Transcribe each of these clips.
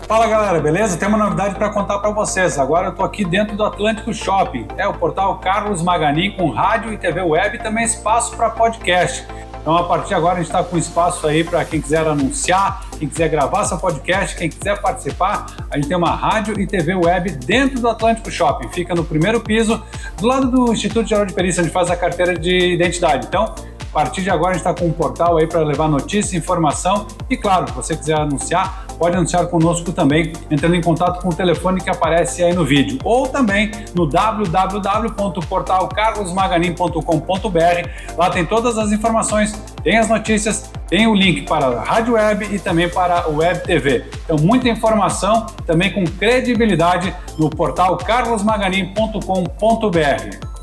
Fala galera, beleza? Tem uma novidade para contar para vocês. Agora eu estou aqui dentro do Atlântico Shopping. É o portal Carlos Maganin com rádio e TV web e também espaço para podcast. Então a partir de agora a gente está com espaço aí para quem quiser anunciar, quem quiser gravar seu podcast, quem quiser participar. A gente tem uma rádio e TV web dentro do Atlântico Shopping. Fica no primeiro piso, do lado do Instituto Geral de Perícia, onde faz a carteira de identidade. Então, a partir de agora a gente está com um portal aí para levar notícia, informação e claro, se você quiser anunciar, pode anunciar conosco também, entrando em contato com o telefone que aparece aí no vídeo ou também no www.portalcarlosmaganin.com.br. Lá tem todas as informações, tem as notícias, tem o link para a rádio web e também para o web TV. Então muita informação também com credibilidade no portal carlosmaganin.com.br.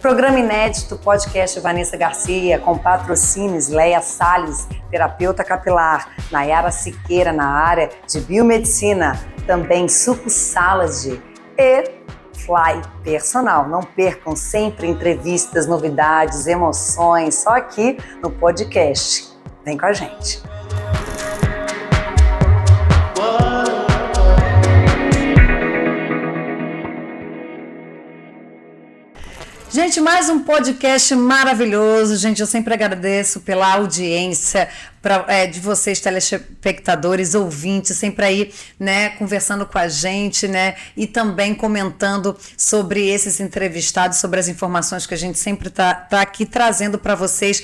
Programa inédito, podcast Vanessa Garcia, com patrocínios Leia Salles, terapeuta capilar, Nayara Siqueira na área de biomedicina, também Suco Salad e Fly Personal. Não percam sempre entrevistas, novidades, emoções, só aqui no podcast. Vem com a gente. Gente, mais um podcast maravilhoso. Gente, eu sempre agradeço pela audiência de vocês, telespectadores, ouvintes, sempre aí, né, conversando com a gente, né, e também comentando sobre esses entrevistados, sobre as informações que a gente sempre tá aqui trazendo para vocês,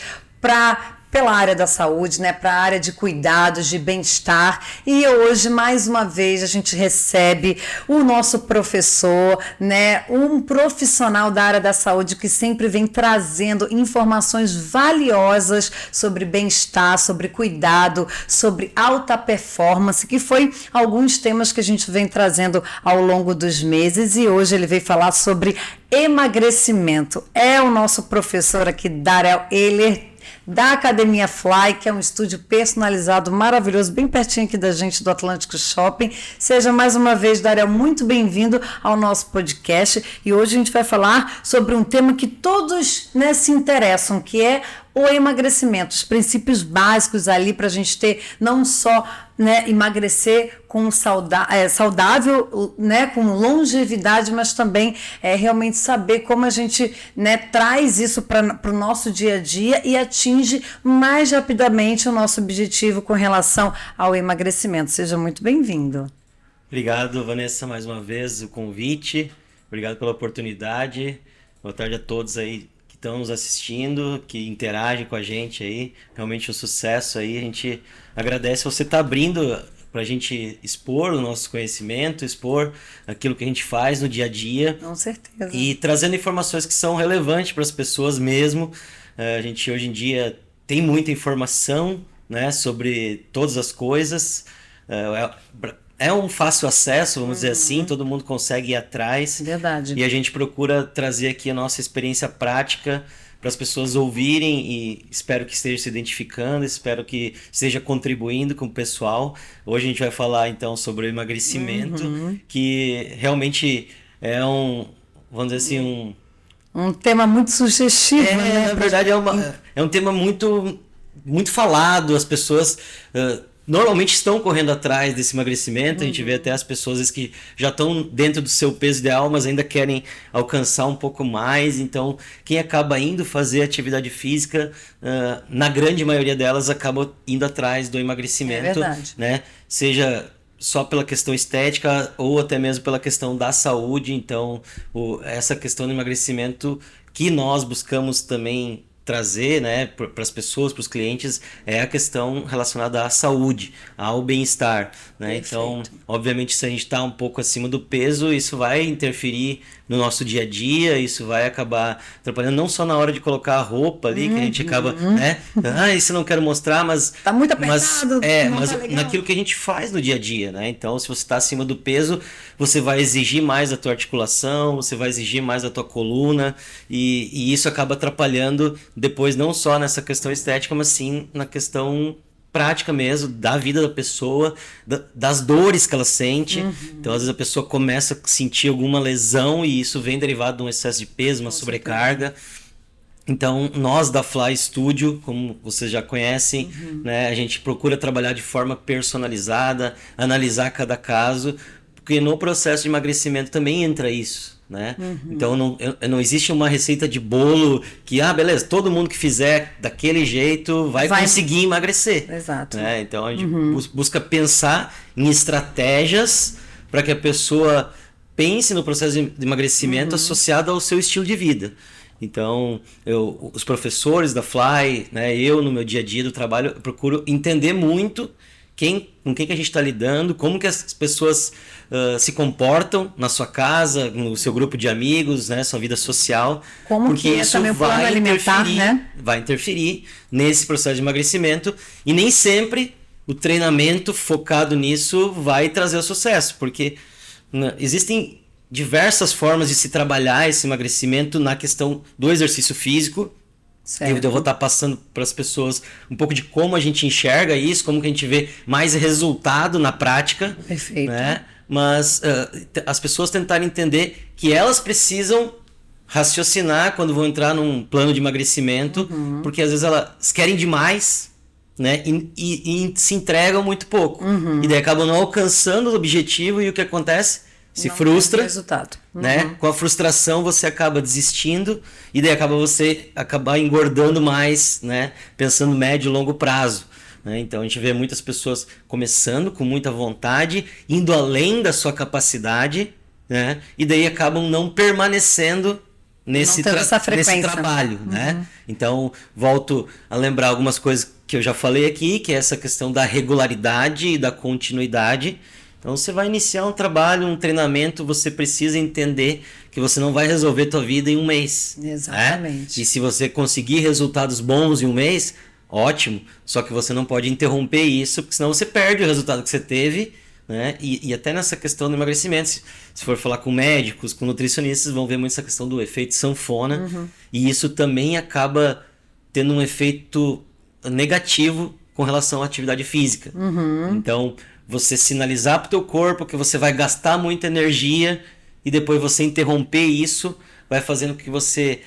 pela área da saúde, né, para a área de cuidados, de bem-estar. E hoje, mais uma vez, a gente recebe o nosso professor, né, um profissional da área da saúde que sempre vem trazendo informações valiosas sobre bem-estar, sobre cuidado, sobre alta performance, que foi alguns temas que a gente vem trazendo ao longo dos meses. E hoje ele veio falar sobre emagrecimento. É o nosso professor aqui, Darel Ehler, da Academia Fly, que é um estúdio personalizado maravilhoso, bem pertinho aqui da gente do Atlântico Shopping. Seja mais uma vez, Darel, muito bem-vindo ao nosso podcast. E hoje a gente vai falar sobre um tema que todos, né, se interessam, que é o emagrecimento, os princípios básicos ali para a gente ter não só, né, emagrecer com saudável, né, com longevidade, mas também realmente saber como a gente, né, traz isso para o nosso dia a dia e atinge mais rapidamente o nosso objetivo com relação ao emagrecimento. Seja muito bem-vindo. Obrigado, Vanessa, mais uma vez o convite. Obrigado pela oportunidade. Boa tarde a todos aí que estão nos assistindo, que interagem com a gente aí. Realmente um sucesso aí. A gente agradece você estar abrindo para a gente expor o nosso conhecimento, expor aquilo que a gente faz no dia a dia. Com certeza. E trazendo informações que são relevantes para as pessoas mesmo. A gente hoje em dia tem muita informação, né, sobre todas as coisas. É um fácil acesso, vamos dizer assim, todo mundo consegue ir atrás. Verdade. E a gente procura trazer aqui a nossa experiência prática para as pessoas ouvirem e espero que esteja se identificando, espero que esteja contribuindo com o pessoal. Hoje a gente vai falar então sobre o emagrecimento, que realmente é vamos dizer assim, um tema muito sugestivo, né? Na verdade é um tema muito, muito falado, as pessoas normalmente estão correndo atrás desse emagrecimento. A gente vê até as pessoas que já estão dentro do seu peso ideal, mas ainda querem alcançar um pouco mais. Então, quem acaba indo fazer atividade física, na grande maioria delas, acaba indo atrás do emagrecimento, né? Seja só pela questão estética ou até mesmo pela questão da saúde. Então, essa questão do emagrecimento que nós buscamos também trazer, né, para as pessoas, para os clientes, é a questão relacionada à saúde, ao bem-estar, né? Então, obviamente, se a gente está um pouco acima do peso, isso vai interferir no nosso dia a dia, isso vai acabar atrapalhando não só na hora de colocar a roupa ali, que a gente acaba, né? Isso eu não quero mostrar, mas... Tá muito apertado, mas tá legal. naquilo que a gente faz no dia a dia, né? Então, se você está acima do peso, você vai exigir mais da tua articulação, você vai exigir mais da tua coluna, e isso acaba atrapalhando depois, não só nessa questão estética, mas sim na questão prática mesmo, da vida da pessoa, das dores que ela sente. Então, às vezes a pessoa começa a sentir alguma lesão e isso vem derivado de um excesso de peso, uma sobrecarga. Então, nós da Fly Studio, como vocês já conhecem, né, a gente procura trabalhar de forma personalizada, analisar cada caso, porque no processo de emagrecimento também entra isso. Né? Então não existe uma receita de bolo que, beleza, todo mundo que fizer daquele jeito vai conseguir emagrecer. Exato. Né? Então a gente busca pensar em estratégias para que a pessoa pense no processo de emagrecimento associado ao seu estilo de vida. Então, os professores da Fly, né, eu no meu dia a dia do trabalho, eu procuro entender muito com quem que a gente está lidando, como que as pessoas se comportam na sua casa, no seu grupo de amigos, né, sua vida social. Como porque que isso também o plano alimentar, né? Vai interferir nesse processo de emagrecimento e nem sempre o treinamento focado nisso vai trazer o sucesso, porque existem diversas formas de se trabalhar esse emagrecimento na questão do exercício físico. Eu vou estar passando para as pessoas um pouco de como a gente enxerga isso, como que a gente vê mais resultado na prática. Perfeito. Né? Mas as pessoas tentarem entender que elas precisam raciocinar quando vão entrar num plano de emagrecimento, porque às vezes elas querem demais, né? E se entregam muito pouco. E daí acabam não alcançando o objetivo e o que acontece? Se frustra, resultado. Né? Com a frustração você acaba desistindo e daí você acabar engordando mais, né? Pensando médio e longo prazo. Né? Então a gente vê muitas pessoas começando com muita vontade, indo além da sua capacidade, né? E daí acabam não permanecendo nesse trabalho. Né? Então volto a lembrar algumas coisas que eu já falei aqui, que é essa questão da regularidade e da continuidade. Então você vai iniciar um trabalho, um treinamento, você precisa entender que você não vai resolver tua vida em um mês. Exatamente. Né? E se você conseguir resultados bons em um mês, ótimo. Só que você não pode interromper isso, porque senão você perde o resultado que você teve. Né? E até nessa questão do emagrecimento, se for falar com médicos, com nutricionistas, vão ver muito essa questão do efeito sanfona. E isso também acaba tendo um efeito negativo com relação à atividade física. Então, você sinalizar para o teu corpo que você vai gastar muita energia e depois você interromper isso, vai fazendo com que você...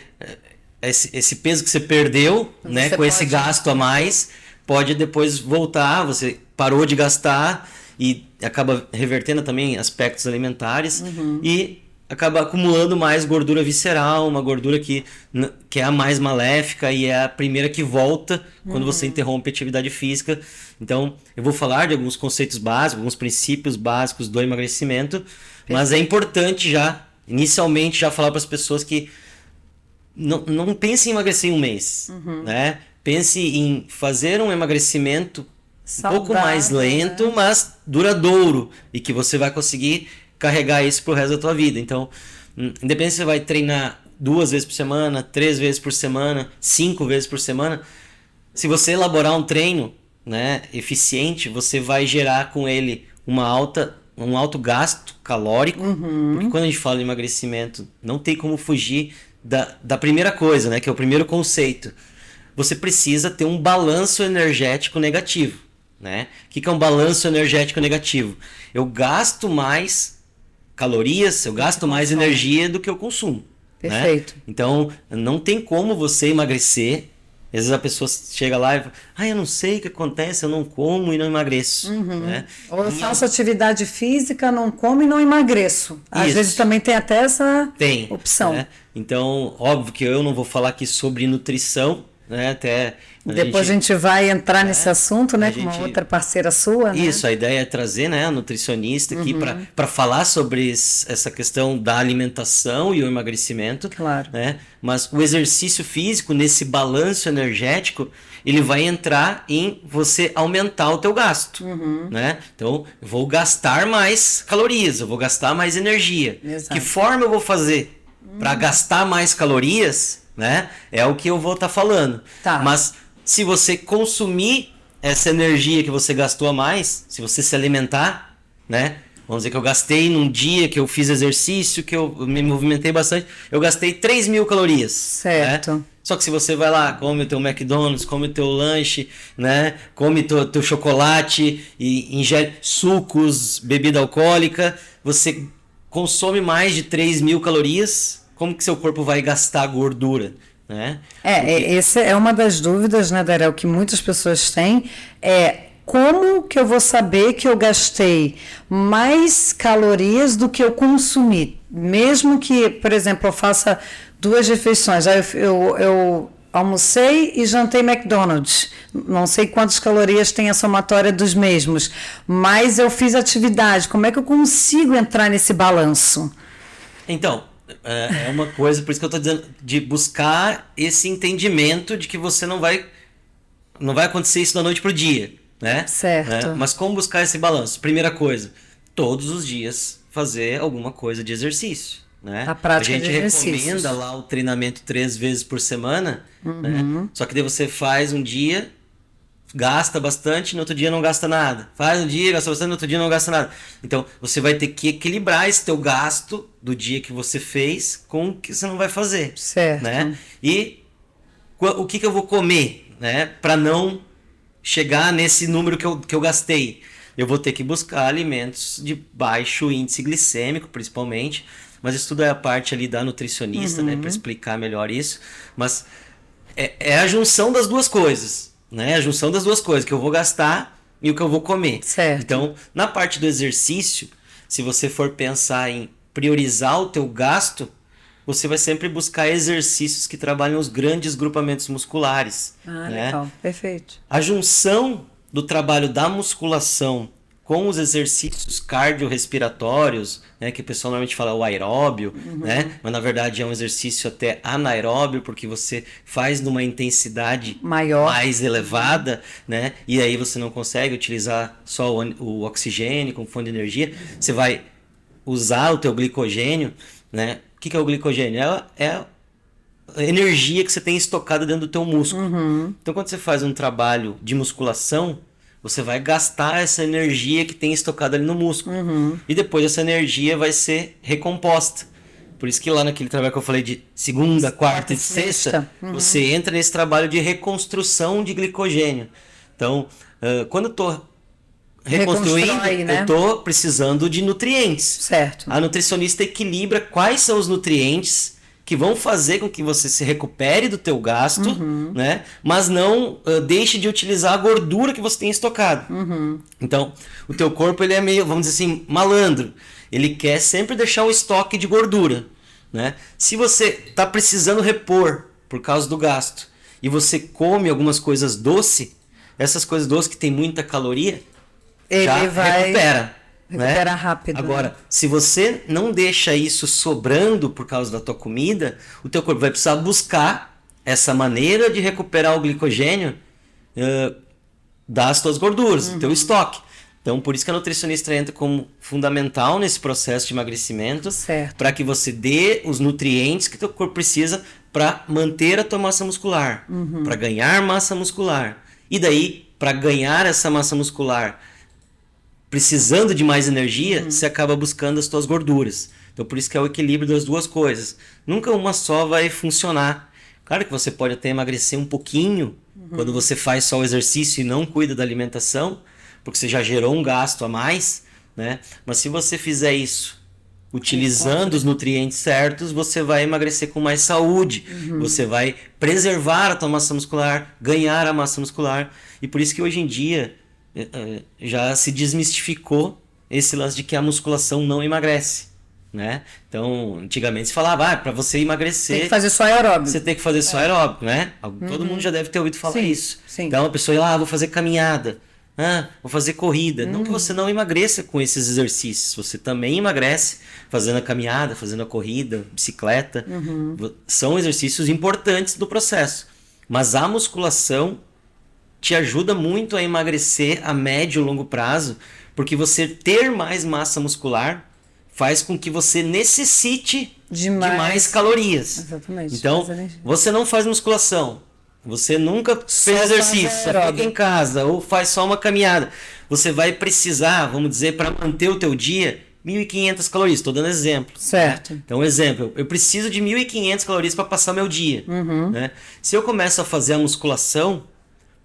Esse peso que você perdeu, né, com esse gasto a mais, pode depois voltar, você parou de gastar e acaba revertendo também aspectos alimentares e acaba acumulando mais gordura visceral, uma gordura que é a mais maléfica e é a primeira que volta quando você interrompe a atividade física. Então, eu vou falar de alguns conceitos básicos, alguns princípios básicos do emagrecimento, mas é importante inicialmente, falar para as pessoas que não pense em emagrecer em um mês, né? Pense em fazer um emagrecimento saudável, um pouco mais lento, né? Mas duradouro, e que você vai conseguir carregar isso pro resto da tua vida. Então, independente se você vai treinar 2 vezes por semana, 3 vezes por semana, 5 vezes por semana, se você elaborar um treino, né, eficiente, você vai gerar com ele um alto gasto calórico, porque quando a gente fala de emagrecimento, não tem como fugir da primeira coisa, né, que é o primeiro conceito. Você precisa ter um balanço energético negativo. Né? O que é um balanço energético negativo? Eu gasto mais calorias, eu gasto mais energia do que eu consumo. Perfeito. Né? Então, não tem como você emagrecer. Às vezes a pessoa chega lá e fala, eu não sei o que acontece, eu não como e não emagreço. Né? Ou eu faço atividade física, não como e não emagreço. Às vezes também tem até essa opção. Né? Então, óbvio que eu não vou falar aqui sobre nutrição, né? Até Depois a gente vai entrar nesse assunto, né? Com uma gente- outra parceira sua, né? Isso, a ideia é trazer, né, a nutricionista aqui para falar sobre essa questão da alimentação e o emagrecimento. Claro. Né? Mas o exercício físico, nesse balanço energético, ele vai entrar em você aumentar o teu gasto. Né? Então, eu vou gastar mais calorias, eu vou gastar mais energia. Exato. Que forma eu vou fazer para gastar mais calorias? Né? É o que eu vou estar falando. Tá. Mas se você consumir essa energia que você gastou a mais, se você se alimentar, né? Vamos dizer que eu gastei num dia que eu fiz exercício, que eu me movimentei bastante, eu gastei 3.000 calorias. Certo. Né? Só que se você vai lá, come o teu McDonald's, come o teu lanche, né? Come teu chocolate e ingere sucos, bebida alcoólica, você consome mais de 3.000 calorias, como que seu corpo vai gastar gordura? Né? Essa é uma das dúvidas, né, Darel, que muitas pessoas têm, como que eu vou saber que eu gastei mais calorias do que eu consumi? Mesmo que, por exemplo, eu faça 2 refeições, aí eu almocei e jantei McDonald's, não sei quantas calorias tem a somatória dos mesmos, mas eu fiz atividade, como é que eu consigo entrar nesse balanço? Então, é uma coisa, por isso que eu estou dizendo, de buscar esse entendimento de que você não vai acontecer isso da noite pro dia, né? Certo. Mas como buscar esse balanço? Primeira coisa, todos os dias fazer alguma coisa de exercício, né? A prática A gente de exercícios. recomenda lá o treinamento 3 vezes por semana, né? Só que daí você faz um dia, gasta bastante, no outro dia não gasta nada. Faz um dia, gasta bastante, no outro dia não gasta nada. Então, você vai ter que equilibrar esse teu gasto do dia que você fez com o que você não vai fazer. Certo. Né? E o que eu vou comer, né? Para não chegar nesse número que eu gastei. Eu vou ter que buscar alimentos de baixo índice glicêmico, principalmente. Mas isso tudo é a parte ali da nutricionista, né? Para explicar melhor isso. Mas é a junção das duas coisas. Né? A junção das duas coisas, que eu vou gastar e o que eu vou comer. Certo. Então, na parte do exercício, se você for pensar em priorizar o teu gasto, você vai sempre buscar exercícios que trabalham os grandes grupamentos musculares. Né? Legal, perfeito. A junção do trabalho da musculação com os exercícios cardiorrespiratórios, né, que o pessoal normalmente fala o aeróbio, né, mas na verdade é um exercício até anaeróbio, porque você faz numa intensidade Maior. mais elevada, né, e aí você não consegue utilizar só o oxigênio como fonte de energia, você vai usar o teu glicogênio, né? O que é o glicogênio? É a energia que você tem estocada dentro do teu músculo. Então quando você faz um trabalho de musculação, você vai gastar essa energia que tem estocada ali no músculo. E depois essa energia vai ser recomposta. Por isso que lá naquele trabalho que eu falei de segunda, quarta e sexta, você entra nesse trabalho de reconstrução de glicogênio. Então, quando eu estou reconstruindo, né? eu estou precisando de nutrientes. Certo. A nutricionista equilibra quais são os nutrientes que vão fazer com que você se recupere do teu gasto, né? Mas não deixe de utilizar a gordura que você tem estocado. Então, o teu corpo ele é meio, vamos dizer assim, malandro. Ele quer sempre deixar um estoque de gordura, né? Se você está precisando repor por causa do gasto e você come algumas coisas doces, essas coisas doces que tem muita caloria, Ele já vai recupera. Recupera né? rápido. Agora, né? se você não deixa isso sobrando por causa da tua comida, o teu corpo vai precisar buscar essa maneira de recuperar o glicogênio das tuas gorduras, do teu estoque. Então, por isso que a nutricionista entra como fundamental nesse processo de emagrecimento, para que você dê os nutrientes que teu corpo precisa para manter a tua massa muscular, para ganhar massa muscular. E daí, para ganhar essa massa muscular, precisando de mais energia, você acaba buscando as tuas gorduras. Então, por isso que é o equilíbrio das duas coisas. Nunca uma só vai funcionar. Claro que você pode até emagrecer um pouquinho quando você faz só o exercício e não cuida da alimentação, porque você já gerou um gasto a mais, né? Mas se você fizer isso utilizando os nutrientes certos, você vai emagrecer com mais saúde. Você vai preservar a tua massa muscular, ganhar a massa muscular. E por isso que hoje em dia já se desmistificou esse lance de que a musculação não emagrece. né? Então, antigamente se falava, para você emagrecer... Tem que fazer só aeróbico. Você tem que fazer só aeróbico, né? Todo mundo já deve ter ouvido falar isso. Sim. Então, a pessoa ia lá, vou fazer caminhada, vou fazer corrida. Não que você não emagreça com esses exercícios. Você também emagrece fazendo a caminhada, fazendo a corrida, bicicleta. São exercícios importantes do processo. Mas a musculação te ajuda muito a emagrecer a médio e longo prazo, porque você ter mais massa muscular faz com que você necessite de mais calorias. Exatamente. Então, você não faz musculação, você nunca fez exercício, só fica em casa ou faz só uma caminhada. Você vai precisar, vamos dizer, para manter o teu dia, 1.500 calorias. Estou dando exemplo. Certo. Né? Então, exemplo, eu preciso de 1.500 calorias para passar meu dia. Né? Se eu começo a fazer a musculação,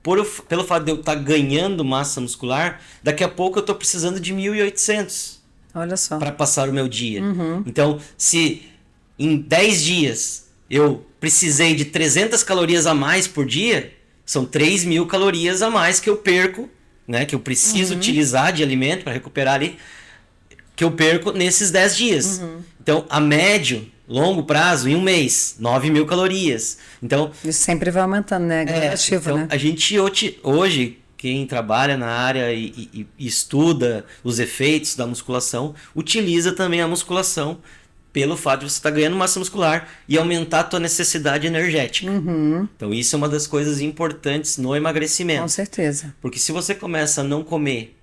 pelo fato de eu estar ganhando massa muscular, daqui a pouco eu estou precisando de 1.800. Olha só. Para passar o meu dia. Então, se em 10 dias eu precisei de 300 calorias a mais por dia, são 3.000 calorias a mais que eu perco, né, que eu preciso utilizar de alimento para recuperar ali, que eu perco nesses 10 dias. Então, a médio, longo prazo, em um mês, 9.000 calorias. Então, isso sempre vai aumentando, né? Gradativo, então, né? A gente hoje, quem trabalha na área e estuda os efeitos da musculação, utiliza também a musculação pelo fato de você estar ganhando massa muscular e aumentar a tua necessidade energética. Então isso é uma das coisas importantes no emagrecimento. Com certeza. Porque se você começa a não comer,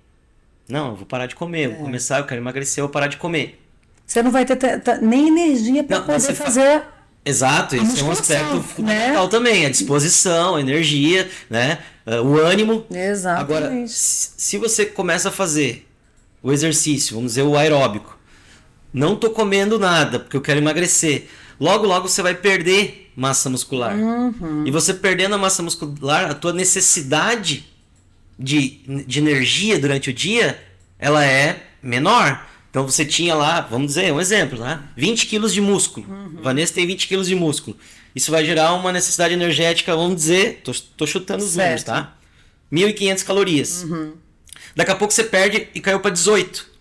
não, eu vou parar de comer, eu vou começar, eu quero emagrecer, eu vou parar de comer. Você não vai ter nem energia para poder fazer... Exato, esse é um aspecto fundamental também, a disposição, a energia, né? O ânimo. Exatamente. Agora, se você começa a fazer o exercício, vamos dizer, o aeróbico, não tô comendo nada porque eu quero emagrecer, logo você vai perder massa muscular. E você perdendo a massa muscular, a tua necessidade de energia durante o dia, ela é menor. Então você tinha lá, vamos dizer, um exemplo, né? 20 quilos de músculo. Vanessa tem 20 quilos de músculo. Isso vai gerar uma necessidade energética, vamos dizer, tô chutando os números, tá? 1.500 calorias. Daqui a pouco você perde e caiu para 18.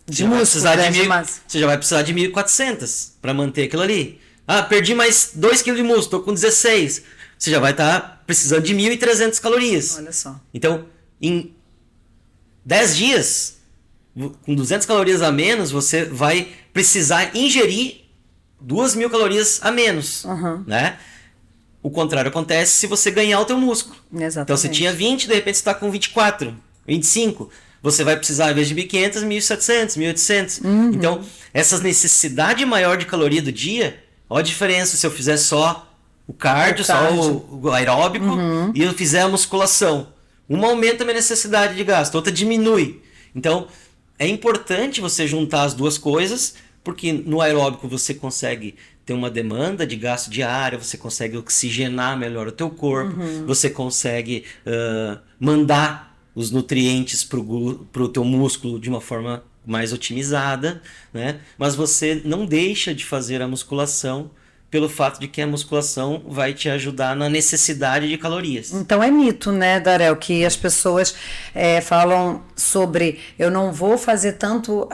De músculo, você já vai precisar de 1.400 para manter aquilo ali. Perdi mais 2 quilos de músculo, tô com 16. Você já vai estar precisando de 1.300 calorias. Olha só. Então, em 10 dias... com 200 calorias a menos, você vai precisar ingerir 2.000 calorias a menos, né? O contrário acontece se você ganhar o teu músculo. Exatamente. Então, você tinha 20, de repente você está com 24, 25. Você vai precisar, ao invés de 1.500, 1.700, 1.800. Então, essa necessidade maior de caloria do dia, olha a diferença se eu fizer só o cardio, só o aeróbico, e eu fizer a musculação. Uma aumenta a minha necessidade de gasto, outra diminui. Então, é importante você juntar as duas coisas, porque no aeróbico você consegue ter uma demanda de gasto diário, você consegue oxigenar melhor o teu corpo, você consegue mandar os nutrientes para o teu músculo de uma forma mais otimizada, né? Mas você não deixa de fazer a musculação pelo fato de que a musculação vai te ajudar na necessidade de calorias. Então é mito, né, Darel, que as pessoas falam sobre eu não vou fazer tanto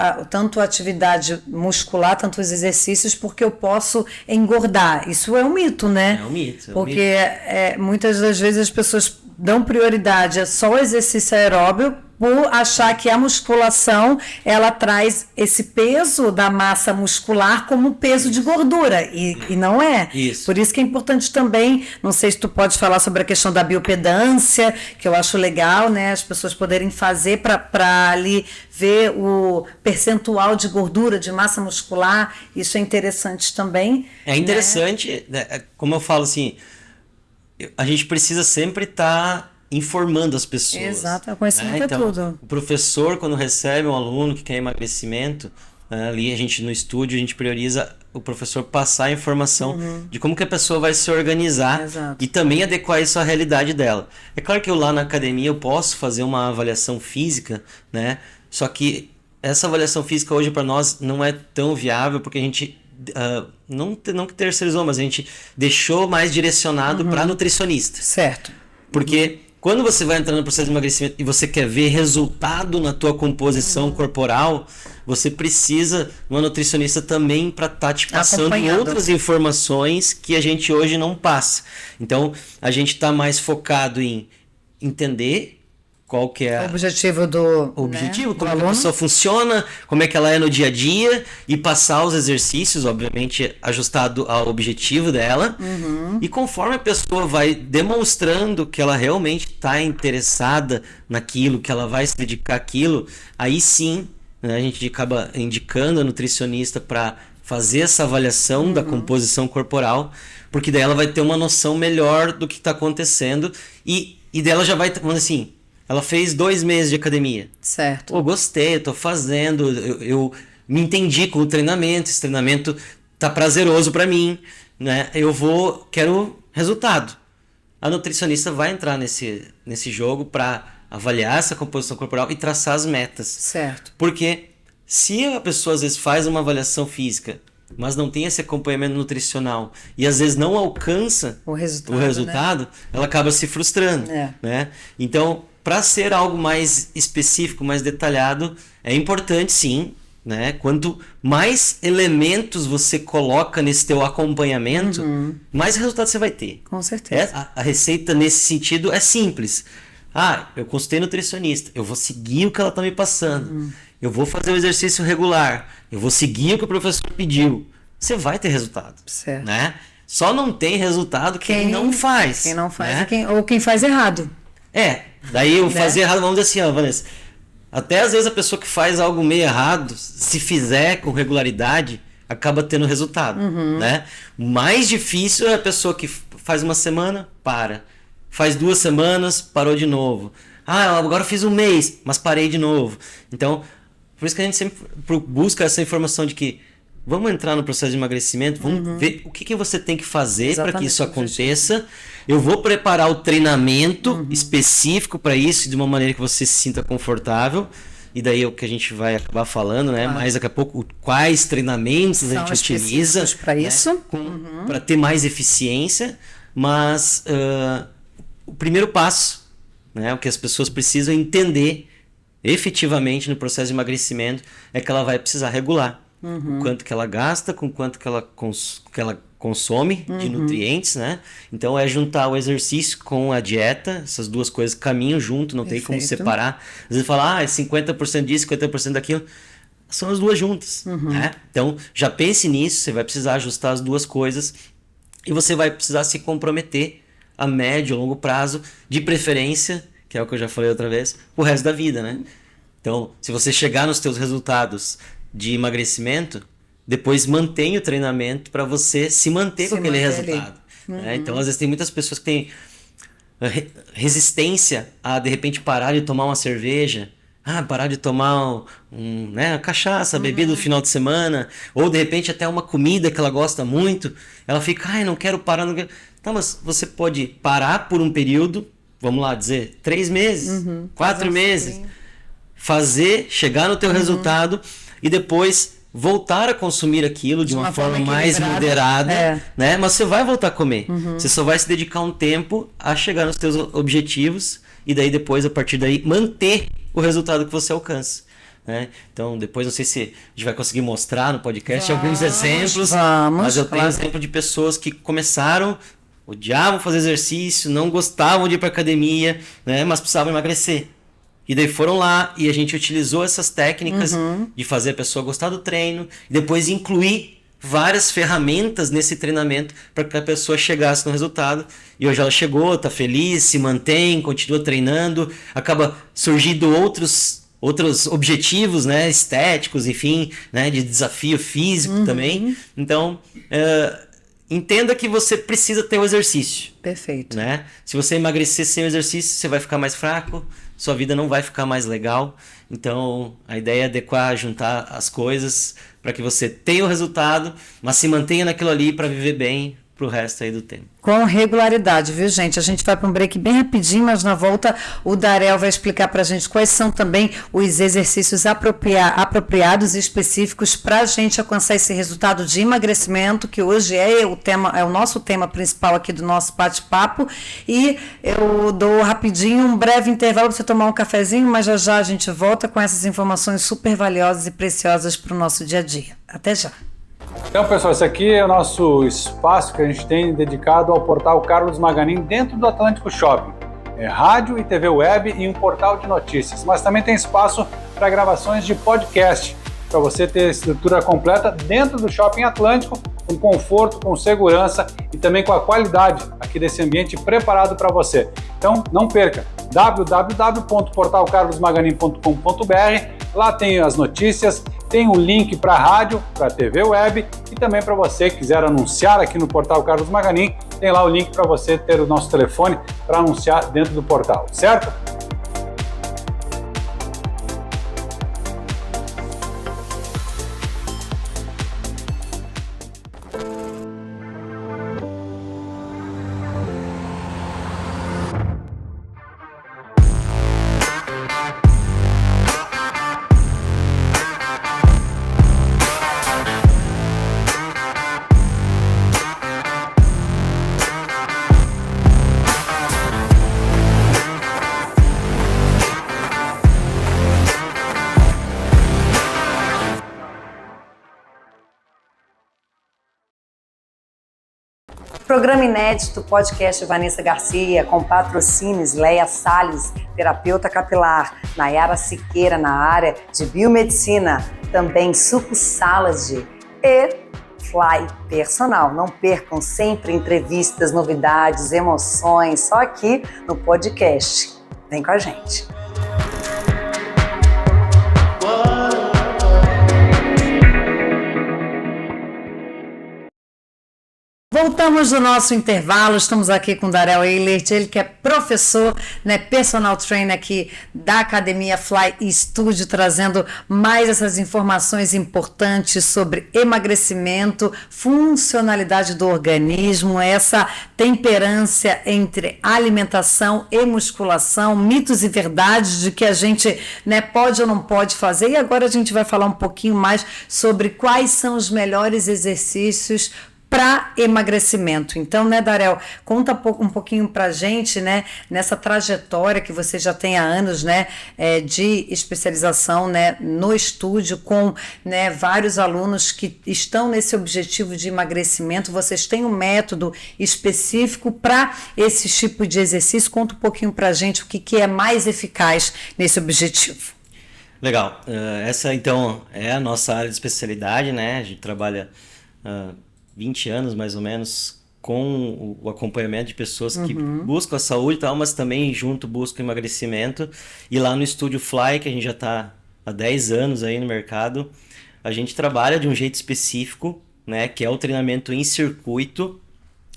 atividade muscular, tantos exercícios, porque eu posso engordar. Isso é um mito, né? É um mito. Porque muitas das vezes as pessoas dão prioridade a só o exercício aeróbico por achar que a musculação ela traz esse peso da massa muscular como peso de gordura e não é. Isso. Por isso que é importante também, não sei se tu pode falar sobre a questão da biopedância, que eu acho legal, né, as pessoas poderem fazer para ali ver o percentual de gordura, de massa muscular, isso é interessante também. É interessante, né? Como eu falo assim, a gente precisa sempre estar informando as pessoas. Exato, o conhecimento né? Então, é tudo. O professor, quando recebe um aluno que quer emagrecimento, ali a gente no estúdio, a gente prioriza o professor passar a informação de como que a pessoa vai se organizar. Exato. E também adequar isso à realidade dela. É claro que eu lá na academia eu posso fazer uma avaliação física, né? Só que essa avaliação física hoje para nós não é tão viável porque a gente não que terceirizou, mas a gente deixou mais direcionado para nutricionista. Certo. Porque quando você vai entrar no processo de emagrecimento e você quer ver resultado na tua composição corporal, você precisa de uma nutricionista também para estar te passando Acompanhando. outras informações que a gente hoje não passa. Então, a gente está mais focado em entender qual que é O objetivo do o objetivo, né, como do é que a aluno. pessoa funciona, como é que ela é no dia a dia e passar os exercícios, obviamente ajustado ao objetivo dela. E conforme a pessoa vai demonstrando que ela realmente está interessada naquilo, que ela vai se dedicar àquilo, aí sim, né, a gente acaba indicando a nutricionista para fazer essa avaliação da composição corporal, porque daí ela vai ter uma noção melhor do que está acontecendo e dela já vai, vamos dizer assim, ela fez 2 meses de academia. Certo. Pô, gostei, eu tô fazendo, eu me entendi com o treinamento, esse treinamento tá prazeroso para mim, né? Quero resultado. A nutricionista vai entrar nesse jogo para avaliar essa composição corporal e traçar as metas. Certo. Porque se a pessoa às vezes faz uma avaliação física, mas não tem esse acompanhamento nutricional e às vezes não alcança O resultado, né? ela acaba se frustrando, né? Então, para ser algo mais específico, mais detalhado, é importante sim, né? Quanto mais elementos você coloca nesse teu acompanhamento, mais resultado você vai ter. Com certeza. A receita nesse sentido é simples. Eu consultei nutricionista, eu vou seguir o que ela está me passando. Eu vou fazer o exercício regular, eu vou seguir o que o professor pediu. Você vai ter resultado, Certo. né? Só não tem resultado quem não faz. Quem não faz né? ou quem faz errado. Daí o fazer errado, vamos dizer assim, Vanessa. Até às vezes a pessoa que faz algo meio errado, se fizer com regularidade, acaba tendo resultado, né? O mais difícil é a pessoa que faz uma semana, para. Faz 2 semanas, parou de novo. Agora eu fiz 1 mês, mas parei de novo. Então, por isso que a gente sempre busca essa informação de que vamos entrar no processo de emagrecimento, vamos ver o que você tem que fazer para que isso aconteça. Eu vou preparar o treinamento específico para isso, de uma maneira que você se sinta confortável. E daí é o que a gente vai acabar falando, né? Mais daqui a pouco, quais treinamentos a gente utiliza para isso, para ter mais eficiência. Mas o primeiro passo, né, o que as pessoas precisam entender efetivamente no processo de emagrecimento é que ela vai precisar regular o quanto que ela gasta, com quanto que ela consome de nutrientes, né? Então é juntar o exercício com a dieta, essas duas coisas caminham junto, não tem como separar. Às vezes fala, é 50% disso, 50% daquilo. São as duas juntas, né? Então já pense nisso, você vai precisar ajustar as duas coisas e você vai precisar se comprometer a médio, longo prazo, de preferência, que é o que eu já falei outra vez, o resto da vida, né? Então, se você chegar nos teus resultados de emagrecimento, depois mantém o treinamento para você se manter com aquele resultado. Né? Então, às vezes tem muitas pessoas que têm resistência a, de repente, parar de tomar uma cerveja, parar de tomar uma cachaça, bebida do final de semana, ou de repente até uma comida que ela gosta muito, ela fica, não quero parar, não quero... Tá, mas você pode parar por um período, vamos lá dizer, 3 meses, 4 meses, chegar no teu resultado e depois voltar a consumir aquilo de uma forma mais moderada, né? Mas você vai voltar a comer. Você só vai se dedicar um tempo a chegar nos teus objetivos e daí depois, a partir daí, manter o resultado que você alcança. Né? Então, depois não sei se a gente vai conseguir mostrar no podcast alguns exemplos, mas eu tenho exemplo de pessoas que começaram, odiavam fazer exercício, não gostavam de ir para academia, né? Mas precisavam emagrecer. E daí foram lá e a gente utilizou essas técnicas de fazer a pessoa gostar do treino e depois incluir várias ferramentas nesse treinamento para que a pessoa chegasse no resultado. E hoje ela chegou, está feliz, se mantém, continua treinando, acaba surgindo outros objetivos, né, estéticos, enfim, né, de desafio físico também. Então, entenda que você precisa ter o exercício. Perfeito. Né? Se você emagrecer sem o exercício, você vai ficar mais fraco, sua vida não vai ficar mais legal. Então, a ideia é adequar, juntar as coisas para que você tenha o resultado, mas se mantenha naquilo ali para viver bem pro resto aí do tempo. Com regularidade, viu, gente? A gente vai para um break bem rapidinho, mas na volta o Darel vai explicar para a gente quais são também os exercícios apropriados e específicos para a gente alcançar esse resultado de emagrecimento, que hoje é o nosso tema principal aqui do nosso bate-papo. E eu dou rapidinho um breve intervalo para você tomar um cafezinho, mas já já a gente volta com essas informações super valiosas e preciosas para o nosso dia a dia. Até já! Então, pessoal, esse aqui é o nosso espaço que a gente tem dedicado ao portal Carlos Maganin dentro do Atlântico Shopping. É rádio e TV web e um portal de notícias, mas também tem espaço para gravações de podcast, para você ter a estrutura completa dentro do Shopping Atlântico, com conforto, com segurança e também com a qualidade aqui desse ambiente preparado para você. Então, não perca, www.portalcarlosmaganin.com.br, lá tem as notícias, tem o link para a rádio, para a TV web e também para você que quiser anunciar aqui no portal Carlos Maganin, tem lá o link para você ter o nosso telefone para anunciar dentro do portal, certo? Programa inédito, podcast Vanessa Garcia, com patrocínios Leia Salles, terapeuta capilar, Nayara Siqueira na área de biomedicina, também Suco Salad e Fly Personal. Não percam sempre entrevistas, novidades, emoções, só aqui no podcast. Vem com a gente. Voltamos do nosso intervalo, estamos aqui com o Darel Eilert, ele que é professor, né, personal trainer aqui da Academia Fly Studio, trazendo mais essas informações importantes sobre emagrecimento, funcionalidade do organismo, essa temperância entre alimentação e musculação, mitos e verdades de que a gente, né, pode ou não pode fazer. E agora a gente vai falar um pouquinho mais sobre quais são os melhores exercícios para emagrecimento. Então, né, Darel, conta um pouquinho pra gente, né, nessa trajetória que você já tem há anos, né, de especialização, né, no estúdio com, né, vários alunos que estão nesse objetivo de emagrecimento. Vocês têm um método específico para esse tipo de exercício. Conta um pouquinho pra gente o que é mais eficaz nesse objetivo. Legal. Essa, então, é a nossa área de especialidade, né? A gente trabalha 20 anos, mais ou menos, com o acompanhamento de pessoas que buscam a saúde e tal, mas também junto buscam emagrecimento. E lá no Estúdio Fly, que a gente já está há 10 anos aí no mercado, a gente trabalha de um jeito específico, né? Que é o treinamento em circuito.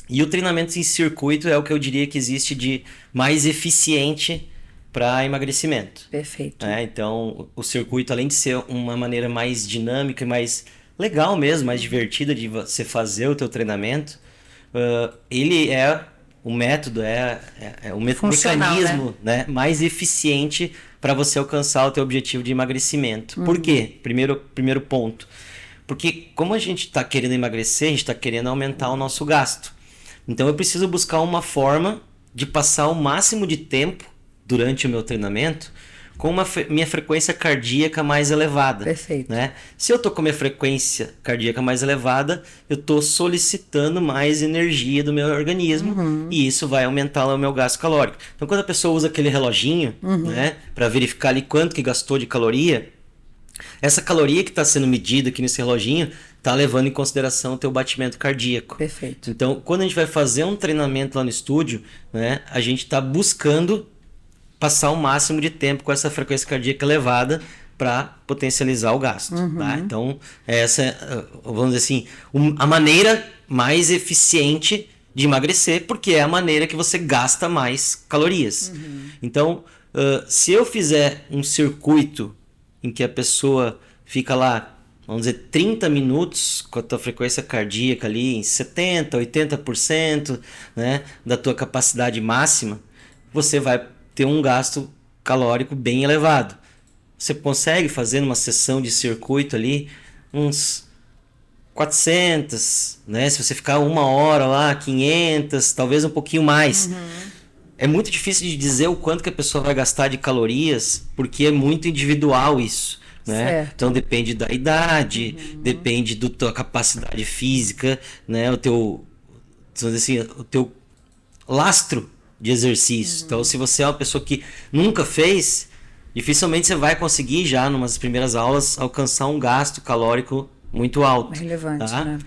E o treinamento em circuito é o que eu diria que existe de mais eficiente para emagrecimento. Perfeito. Então, o circuito, além de ser uma maneira mais dinâmica e mais legal mesmo, mais divertida de você fazer o teu treinamento, ele é o método, o mecanismo, né, mais eficiente para você alcançar o teu objetivo de emagrecimento. Por quê? Primeiro ponto. Porque como a gente está querendo emagrecer, a gente está querendo aumentar o nosso gasto. Então eu preciso buscar uma forma de passar o máximo de tempo durante o meu treinamento com minha frequência cardíaca mais elevada. Perfeito. Né? Se eu estou com minha frequência cardíaca mais elevada, eu estou solicitando mais energia do meu organismo e isso vai aumentar o meu gasto calórico. Então, quando a pessoa usa aquele reloginho, né, para verificar ali quanto que gastou de caloria, essa caloria que está sendo medida aqui nesse reloginho está levando em consideração o teu batimento cardíaco. Perfeito. Então, quando a gente vai fazer um treinamento lá no estúdio, né, a gente está buscando passar o máximo de tempo com essa frequência cardíaca elevada para potencializar o gasto. Tá? Então, essa é, vamos dizer assim, a maneira mais eficiente de emagrecer, porque é a maneira que você gasta mais calorias. Então, se eu fizer um circuito em que a pessoa fica lá vamos dizer, 30 minutos com a tua frequência cardíaca ali em 70%, 80%, né, da tua capacidade máxima, você vai ter um gasto calórico bem elevado. Você consegue fazer numa sessão de circuito ali uns 400, né? Se você ficar 1 hora lá, 500, talvez um pouquinho mais. É muito difícil de dizer o quanto que a pessoa vai gastar de calorias, porque é muito individual isso, né? Então depende da idade, depende da tua capacidade física, né? O teu lastro de exercício. Então, se você é uma pessoa que nunca fez, dificilmente você vai conseguir já, numas primeiras aulas, alcançar um gasto calórico muito alto. Relevante, tá? né?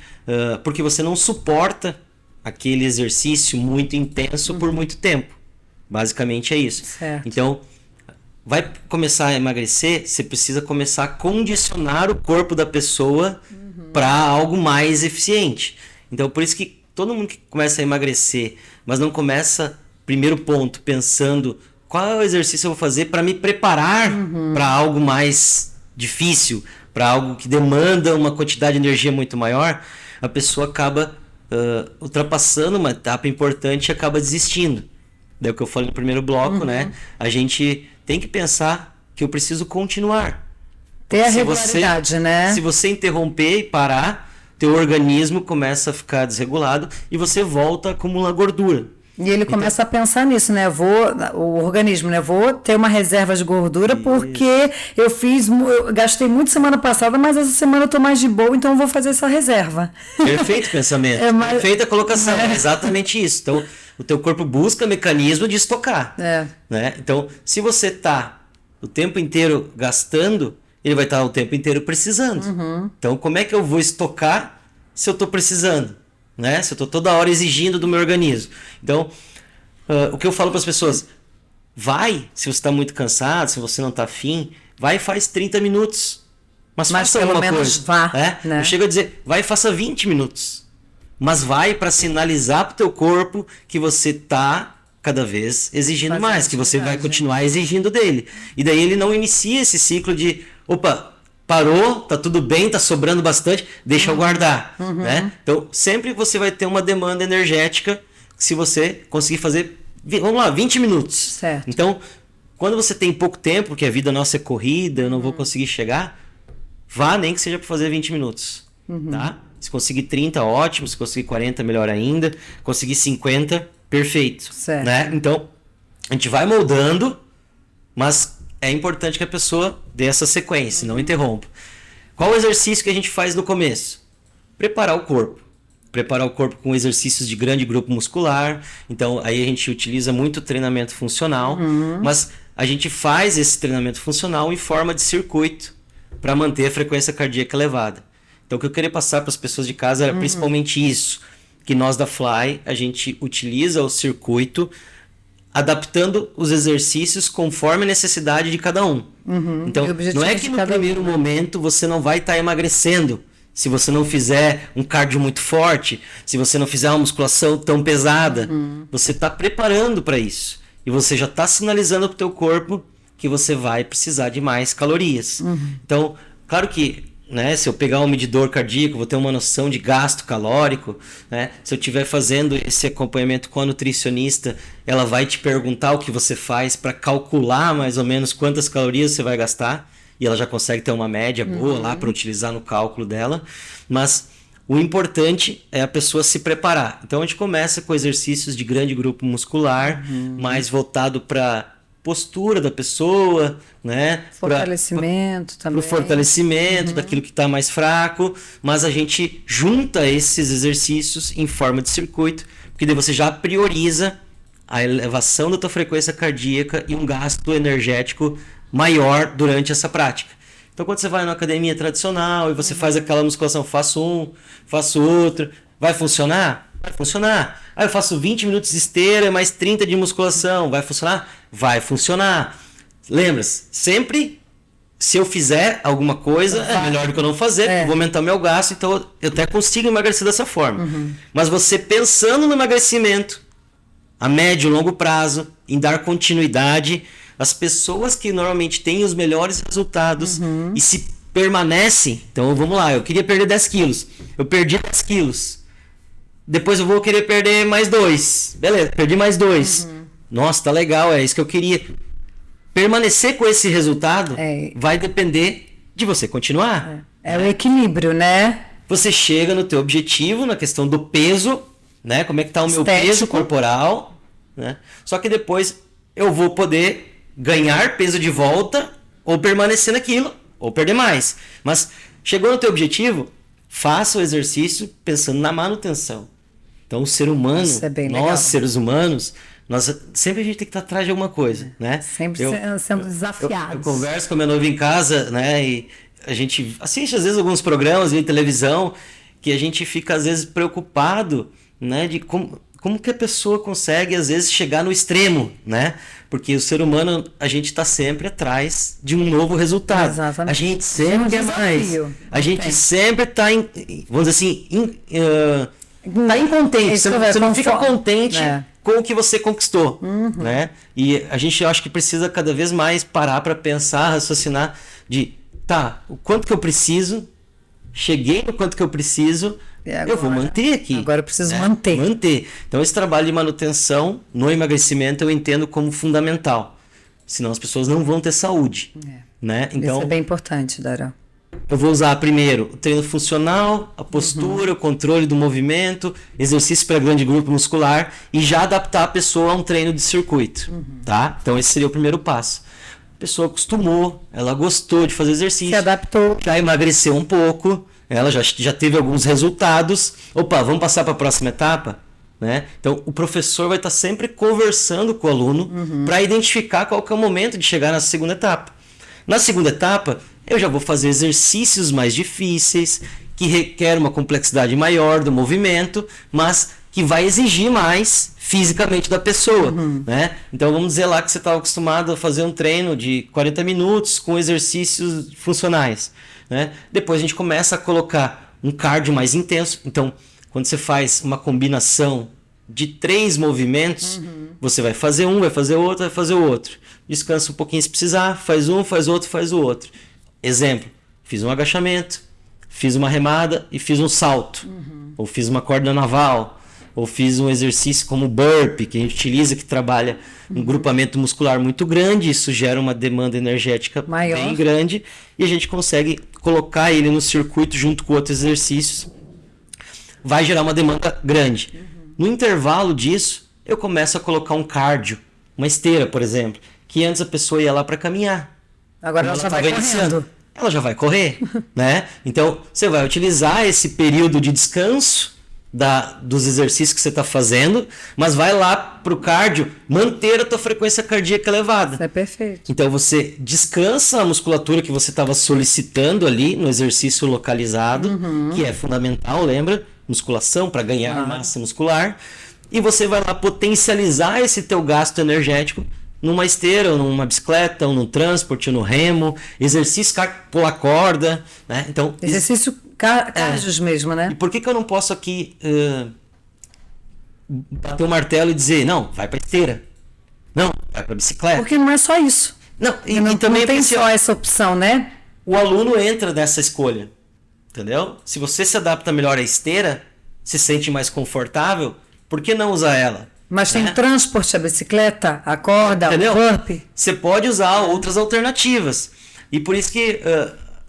Porque você não suporta aquele exercício muito intenso por muito tempo. Basicamente é isso. Certo. Então, vai começar a emagrecer, você precisa começar a condicionar o corpo da pessoa para algo mais eficiente. Então, por isso que todo mundo que começa a emagrecer, mas não começa, primeiro ponto, pensando qual é o exercício eu vou fazer para me preparar para algo mais difícil, para algo que demanda uma quantidade de energia muito maior, a pessoa acaba ultrapassando uma etapa importante e acaba desistindo. Daí o que eu falei no primeiro bloco, né? A gente tem que pensar que eu preciso continuar. Ter a regularidade, né? Se você interromper e parar, teu organismo começa a ficar desregulado e você volta a acumular gordura. E ele começa a pensar nisso, né? O organismo, né? Vou ter uma reserva de gordura porque eu gastei muito semana passada, mas essa semana eu tô mais de boa, então eu vou fazer essa reserva. Perfeito pensamento. Perfeita colocação. É exatamente isso. Então, o teu corpo busca mecanismo de estocar. Né? Então, se você tá o tempo inteiro gastando, ele vai estar o tempo inteiro precisando. Então, como é que eu vou estocar se eu tô precisando? Né? Se eu estou toda hora exigindo do meu organismo. Então, o que eu falo para as pessoas, se você está muito cansado, se você não está afim, vai e faz 30 minutos. Mas faça pelo alguma menos coisa. vá. Né? Eu chego a dizer, vai e faça 20 minutos. Mas vai para sinalizar para o teu corpo que você está cada vez exigindo mais, que você vai continuar exigindo dele. E daí ele não inicia esse ciclo de, parou, tá tudo bem, tá sobrando bastante, deixa eu guardar, né? Então, sempre você vai ter uma demanda energética se você conseguir fazer, vamos lá, 20 minutos. Certo. Então, quando você tem pouco tempo, porque a vida nossa é corrida, eu não vou conseguir chegar, vá nem que seja para fazer 20 minutos, tá? Se conseguir 30, ótimo, se conseguir 40, melhor ainda, conseguir 50, perfeito, certo. Né? Então, a gente vai moldando, mas é importante que a pessoa dê essa sequência, não interrompa. Qual o exercício que a gente faz no começo? Preparar o corpo. Preparar o corpo com exercícios de grande grupo muscular. Então, aí a gente utiliza muito treinamento funcional. Mas a gente faz esse treinamento funcional em forma de circuito para manter a frequência cardíaca elevada. Então, o que eu queria passar para as pessoas de casa era principalmente isso. Que nós da Fly, a gente utiliza o circuito adaptando os exercícios conforme a necessidade de cada um. Então, não é que no primeiro momento você não vai estar emagrecendo se você não fizer um cardio muito forte, se você não fizer uma musculação tão pesada. Você está preparando para isso. E você já está sinalizando para o teu corpo que você vai precisar de mais calorias. Então, claro que, né, se eu pegar um medidor cardíaco, vou ter uma noção de gasto calórico, né? Se eu estiver fazendo esse acompanhamento com a nutricionista, ela vai te perguntar o que você faz para calcular mais ou menos quantas calorias você vai gastar, e ela já consegue ter uma média boa lá para utilizar no cálculo dela, mas o importante é a pessoa se preparar. Então a gente começa com exercícios de grande grupo muscular, mais voltado para postura da pessoa, né? Fortalecimento também. Para o fortalecimento daquilo que está mais fraco, mas a gente junta esses exercícios em forma de circuito, porque daí você já prioriza a elevação da tua frequência cardíaca e um gasto energético maior durante essa prática. Então, quando você vai na academia tradicional e você faz aquela musculação, faço um, faço outro, vai funcionar? Vai funcionar. Eu faço 20 minutos de esteira, mais 30 de musculação. Vai funcionar? Vai funcionar. Lembra-se, sempre se eu fizer alguma coisa, é melhor do que eu não fazer, porque eu vou aumentar o meu gasto, então eu até consigo emagrecer dessa forma. Mas você pensando no emagrecimento, a médio e longo prazo, em dar continuidade, as pessoas que normalmente têm os melhores resultados e se permanece, então vamos lá, eu queria perder 10 quilos, eu perdi 10 quilos, depois eu vou querer perder mais 2, beleza, perdi mais 2, nossa, tá legal, é isso que eu queria. Permanecer com esse resultado vai depender de você continuar. É o equilíbrio, né? Você chega no teu objetivo, na questão do peso, né? Como é que tá o meu peso corporal, né? Só que depois eu vou poder ganhar peso de volta ou permanecer naquilo, ou perder mais. Mas chegou no teu objetivo, faça o exercício pensando na manutenção. Então o ser humano, nós seres humanos, sempre a gente tem que estar atrás de alguma coisa, né? Sempre sendo desafiados. Eu converso com a minha noiva em casa, né? E a gente assiste às vezes alguns programas de televisão que a gente fica às vezes preocupado, né? De como que a pessoa consegue às vezes chegar no extremo, né? Porque o ser humano, a gente está sempre atrás de um novo resultado. Exatamente. A gente sempre quer mais. A gente sempre está, vamos dizer assim, tá incontente. Você não fica contente com o que você conquistou, né? E a gente, eu acho que precisa cada vez mais parar para pensar, raciocinar de, tá, o quanto que eu preciso, cheguei no quanto que eu preciso, eu vou manter aqui. Agora eu preciso manter. Então esse trabalho de manutenção no emagrecimento eu entendo como fundamental. Senão as pessoas não vão ter saúde, né? Então, isso é bem importante, Darão. Eu vou usar primeiro o treino funcional, a postura, o controle do movimento, exercício para grande grupo muscular e já adaptar a pessoa a um treino de circuito, tá? Então esse seria o primeiro passo. A pessoa acostumou, ela gostou de fazer exercício, se adaptou, já emagreceu um pouco, ela já teve alguns resultados. Opa, vamos passar para a próxima etapa? Né? Então o professor vai estar sempre conversando com o aluno para identificar qual que é o momento de chegar na segunda etapa. Na segunda etapa, eu já vou fazer exercícios mais difíceis, que requer uma complexidade maior do movimento, mas que vai exigir mais fisicamente da pessoa, né? Então vamos dizer lá que você estava acostumado a fazer um treino de 40 minutos com exercícios funcionais, né? Depois a gente começa a colocar um cardio mais intenso. Então, quando você faz uma combinação de 3 movimentos, você vai fazer um, vai fazer outro, vai fazer o outro. Descansa um pouquinho se precisar, faz um, faz outro, faz o outro. Exemplo, fiz um agachamento, fiz uma remada e fiz um salto. Ou fiz uma corda naval, ou fiz um exercício como o burpee, que a gente utiliza, que trabalha um grupamento muscular muito grande, isso gera uma demanda energética bem grande, e a gente consegue colocar ele no circuito junto com outros exercícios. Vai gerar uma demanda grande. No intervalo disso, eu começo a colocar um cardio, uma esteira, por exemplo, que antes a pessoa ia lá para caminhar. Agora ela já vai correndo. Ela já vai correr, né? Então, você vai utilizar esse período de descanso dos exercícios que você está fazendo, mas vai lá para o cardio manter a tua frequência cardíaca elevada. Isso é perfeito. Então, você descansa a musculatura que você estava solicitando ali no exercício localizado, que é fundamental, lembra? Musculação para ganhar massa muscular. E você vai lá potencializar esse teu gasto energético numa esteira, ou numa bicicleta, ou no transporte, ou no remo, exercício pular corda, né? Então, exercício cardios mesmo, né? E por que eu não posso aqui bater o martelo e dizer, não, vai pra esteira, não, vai pra bicicleta? Porque não é só isso. Não, e também não tem só essa opção, né? O aluno entra nessa escolha, entendeu? Se você se adapta melhor à esteira, se sente mais confortável, por que não usar ela? Mas tem o transporte, a bicicleta, a corda, o burpee. Você pode usar outras alternativas. E por isso que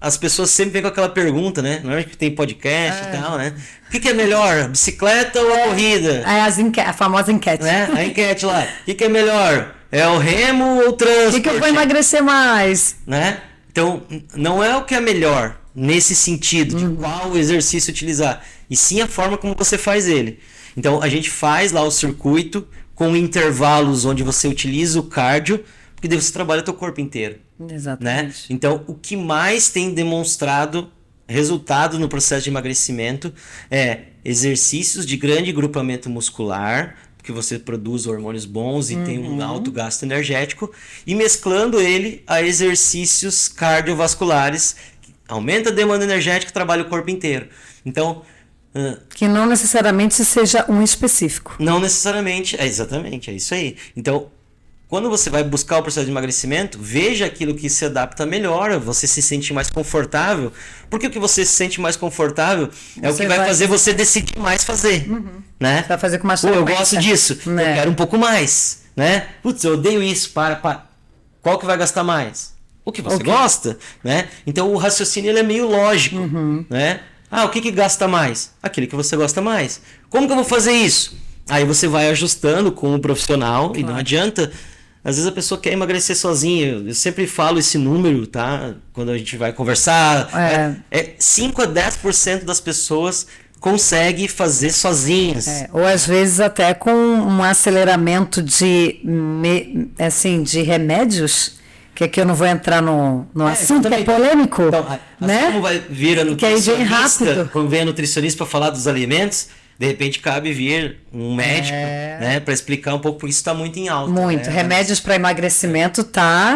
as pessoas sempre vêm com aquela pergunta, né? Não é que tem podcast e tal, né? O que é melhor, bicicleta ou a corrida? A famosa enquete. Né? A enquete lá. O que é melhor? É o remo ou o transporte? O que eu vou emagrecer mais? Né? Então, não é o que é melhor nesse sentido, de qual exercício utilizar. E sim a forma como você faz ele. Então, a gente faz lá o circuito com intervalos onde você utiliza o cardio, porque daí você trabalha o teu corpo inteiro. Exatamente. Né? Então, o que mais tem demonstrado resultado no processo de emagrecimento é exercícios de grande grupamento muscular, porque você produz hormônios bons e tem um alto gasto energético, e mesclando ele a exercícios cardiovasculares, que aumenta a demanda energética e trabalha o corpo inteiro. Então, que não necessariamente seja um específico. Não necessariamente, exatamente, é isso aí. Então, quando você vai buscar o processo de emagrecimento, veja aquilo que se adapta melhor, você se sente mais confortável, porque o que você se sente mais confortável é o que vai fazer você decidir mais fazer, né? Você vai fazer com mais Pô, eu frequência, gosto disso, eu né? quero um pouco mais, né? Putz, eu odeio isso, para. Qual que vai gastar mais? O que você gosta, né? Então o raciocínio ele é meio lógico, né? Ah, o que gasta mais? Aquele que você gosta mais. Como que eu vou fazer isso? Aí você vai ajustando com o profissional e não adianta. Às vezes a pessoa quer emagrecer sozinha. Eu sempre falo esse número, tá? Quando a gente vai conversar. 5 a 10% das pessoas consegue fazer sozinhas. Ou às vezes até com um aceleramento de remédios, que aqui eu não vou entrar no assunto, que é polêmico, então, né? Como vai vir a Que aí vem nutricionista, rápido. quando vem a nutricionista para falar dos alimentos, de repente cabe vir um médico, né, para explicar um pouco, porque isso está muito em alta. Muito. Né? Remédios para emagrecimento tá